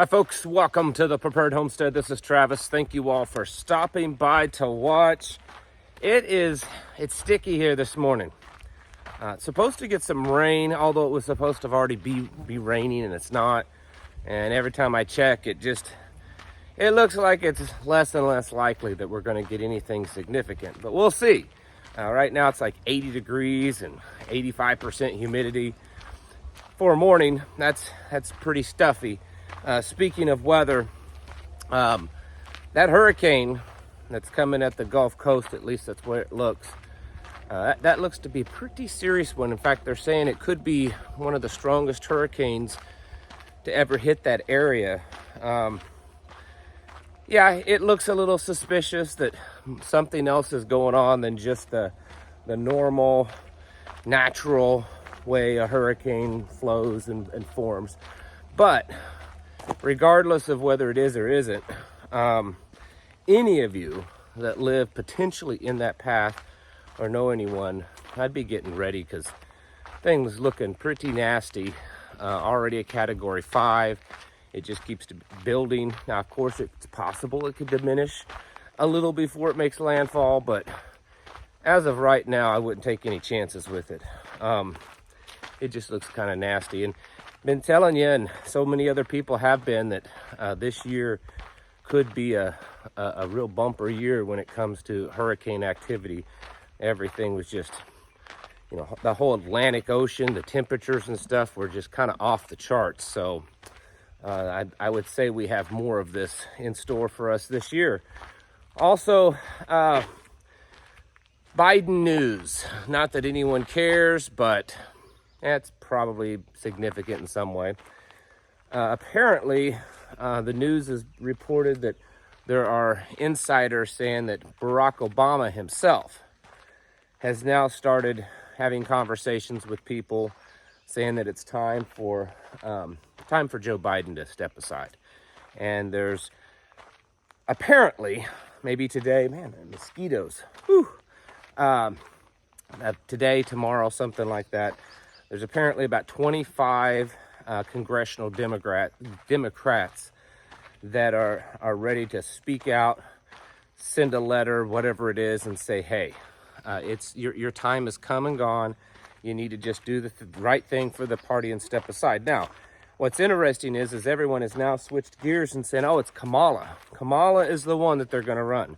Hi folks, welcome to the Prepared Homestead. This is Travis. Thank you all for stopping by to watch. It's sticky here this morning. It's supposed to get some rain, although it was supposed to have already be raining, and it's not. And every time I check, it looks like it's less and less likely that we're going to get anything significant, but we'll see. Right now it's like 80 degrees and 85% humidity. For a morning, that's pretty stuffy. Speaking of weather, that hurricane that's coming at the Gulf Coast, at least that's where it looks, that looks to be a pretty serious one. In fact, they're saying it could be one of the strongest hurricanes to ever hit that area. Yeah, it looks a little suspicious that something else is going on than just the normal, natural way a hurricane flows and forms. But regardless of whether it is or isn't, any of you that live potentially in that path or know anyone, I'd be getting ready, because things looking pretty nasty. Already a category 5. It just keeps building. Now, of course, it's possible it could diminish a little before it makes landfall, but as of right now, I wouldn't take any chances with it. It just looks kind of nasty. And been telling you, and so many other people have been, that this year could be a real bumper year when it comes to hurricane activity. Everything was just, the whole Atlantic Ocean, the temperatures and stuff were just kind of off the charts. So I would say we have more of this in store for us this year. Also, Biden news. Not that anyone cares, but it's probably significant in some way. Apparently, the news has reported that there are insiders saying that Barack Obama himself has now started having conversations with people, saying that it's time for Joe Biden to step aside. And there's apparently, maybe today, man, the mosquitoes. Whew. Today, tomorrow, something like that. There's apparently about 25 congressional Democrats that are ready to speak out, send a letter, whatever it is, and say, hey, it's your time has come and gone. You need to just do the right thing for the party and step aside. Now, what's interesting is everyone has now switched gears and saying, oh, it's Kamala. Kamala is the one that they're going to run.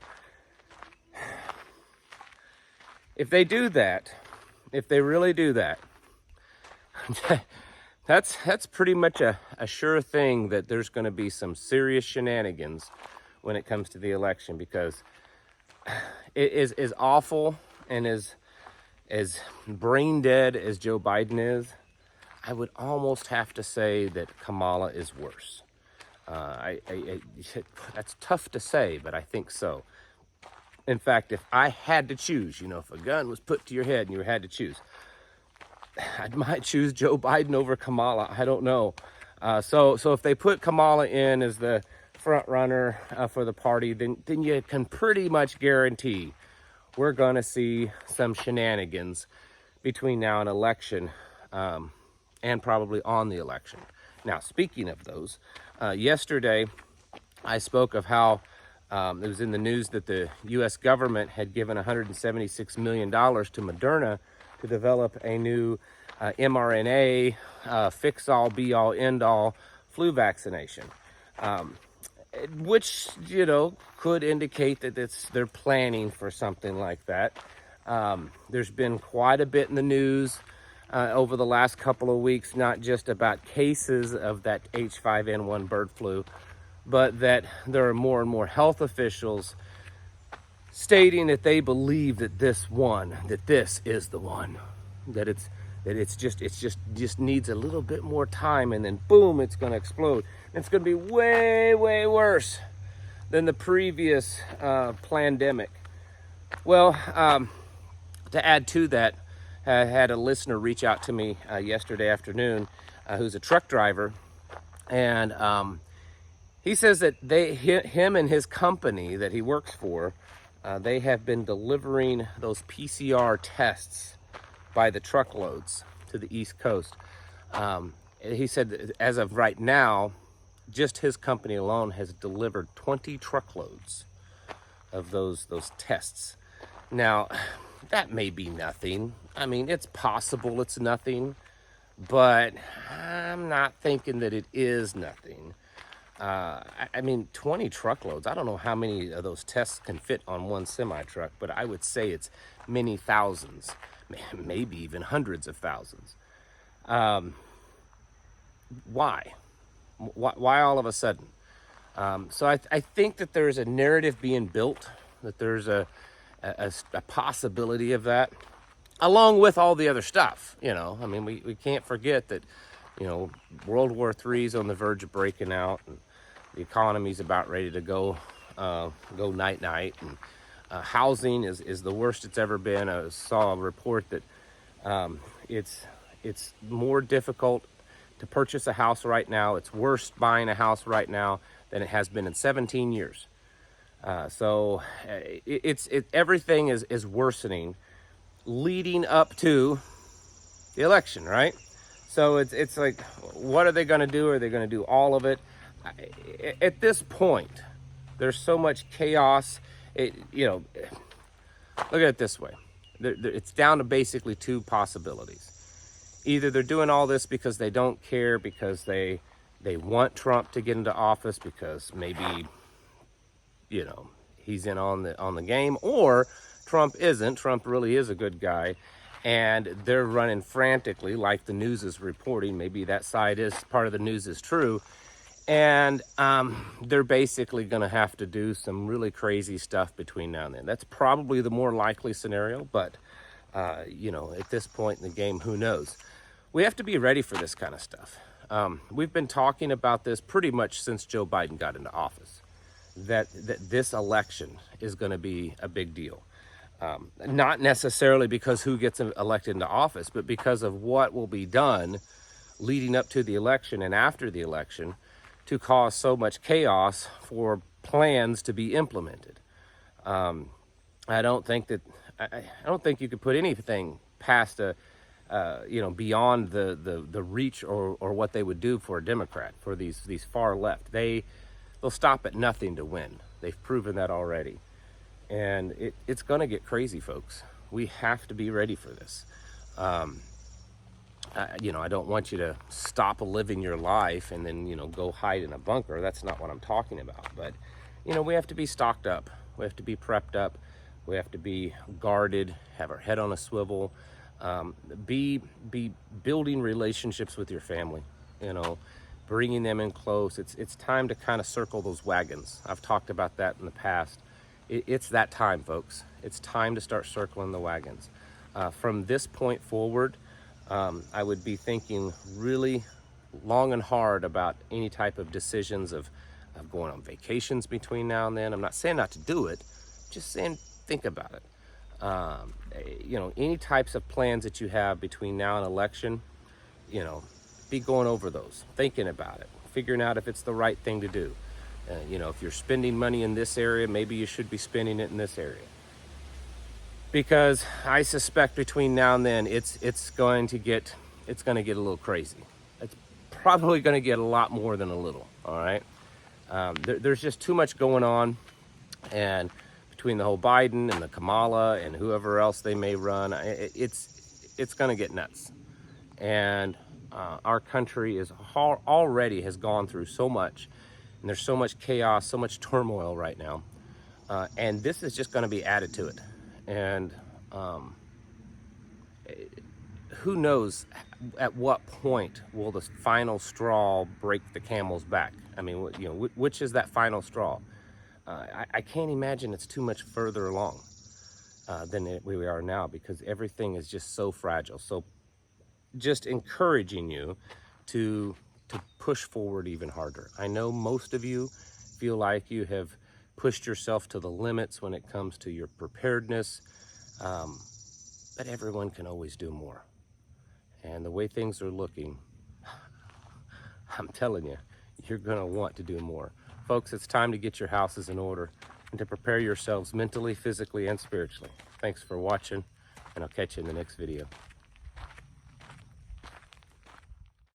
If they do that, if they really do that, that's pretty much a sure thing that there's going to be some serious shenanigans when it comes to the election, because it is as awful and as brain dead as Joe Biden is. I would almost have to say that Kamala is worse. That's tough to say, but I think so. In fact, if I had to choose, if a gun was put to your head and you had to choose, I might choose Joe Biden over Kamala. I don't know. So if they put Kamala in as the front runner for the party, then you can pretty much guarantee we're going to see some shenanigans between now and election, and probably on the election. Now, speaking of those, yesterday I spoke of how it was in the news that the U.S. government had given $176 million to Moderna to develop a new mRNA fix-all, be-all, end-all flu vaccination, which, could indicate that they're planning for something like that. There's been quite a bit in the news over the last couple of weeks, not just about cases of that H5N1 bird flu, but that there are more and more health officials stating that they believe that this is the one, that it's just needs a little bit more time, and then boom, it's going to explode. It's going to be way, way worse than the previous pandemic. Well, to add to that, I had a listener reach out to me yesterday afternoon who's a truck driver, and he says that him and his company that he works for, they have been delivering those PCR tests by the truckloads to the East Coast. He said that as of right now, just his company alone has delivered 20 truckloads of those tests. Now, that may be nothing. I mean, it's possible it's nothing, but I'm not thinking that it is nothing. I mean, 20 truckloads. I don't know how many of those tests can fit on one semi-truck, but I would say it's many thousands, maybe even hundreds of thousands. Why? Why all of a sudden? So I think that there's a narrative being built, that there's a possibility of that, along with all the other stuff. You know, I mean, we can't forget that, you know, World War III is on the verge of breaking out, and the economy's about ready to go night-night, and housing is the worst it's ever been. I saw a report that it's more difficult to purchase a house right now. It's worse buying a house right now than it has been in 17 years. So everything is worsening leading up to the election, right? So it's like, what are they going to do? Are they going to do all of it? At this point, there's so much chaos. You know, look at it this way. It's down to basically two possibilities. Either they're doing all this because they don't care, because they want Trump to get into office, because maybe, you know, he's in on the game, or Trump isn't. Trump really is a good guy, and they're running frantically, like the news is reporting. Maybe that side is part of the news is true, and they're basically going to have to do some really crazy stuff between now and then. That's probably the more likely scenario, but you know, at this point in the game, who knows? We have to be ready for this kind of stuff. We've been talking about this pretty much since Joe Biden got into office, that this election is going to be a big deal. Not necessarily because who gets elected into office, but because of what will be done leading up to the election and after the election to cause so much chaos for plans to be implemented. I don't think you could put anything past you know, beyond the reach or what they would do for a Democrat, for these far left. They'll stop at nothing to win. They've proven that already. And it's going to get crazy, folks. We have to be ready for this. You know, I don't want you to stop living your life and then, you know, go hide in a bunker. That's not what I'm talking about. But, you know, we have to be stocked up. We have to be prepped up. We have to be guarded, have our head on a swivel, be building relationships with your family, you know, bringing them in close. It's time to kind of circle those wagons. I've talked about that in the past. It's that time, folks. It's time to start circling the wagons. From this point forward, I would be thinking really long and hard about any type of decisions of going on vacations between now and then. I'm not saying not to do it, just saying think about it. You know, any types of plans that you have between now and election, you know, be going over those, thinking about it, figuring out if it's the right thing to do. You know, if you're spending money in this area, maybe you should be spending it in this area. Because I suspect between now and then, it's going to get a little crazy. It's probably going to get a lot more than a little. All right. There's just too much going on, and between the whole Biden and the Kamala and whoever else they may run, it's going to get nuts. And our country already has gone through so much, and there's so much chaos, so much turmoil right now, and this is just going to be added to it. And who knows at what point will the final straw break the camel's back? I mean, you know, which is that final straw? I can't imagine it's too much further along than we are now, because everything is just so fragile. So just encouraging you to push forward even harder. I know most of you feel like you have pushed yourself to the limits when it comes to your preparedness, but everyone can always do more. And the way things are looking, I'm telling you, you're going to want to do more. Folks, it's time to get your houses in order and to prepare yourselves mentally, physically, and spiritually. Thanks for watching, and I'll catch you in the next video.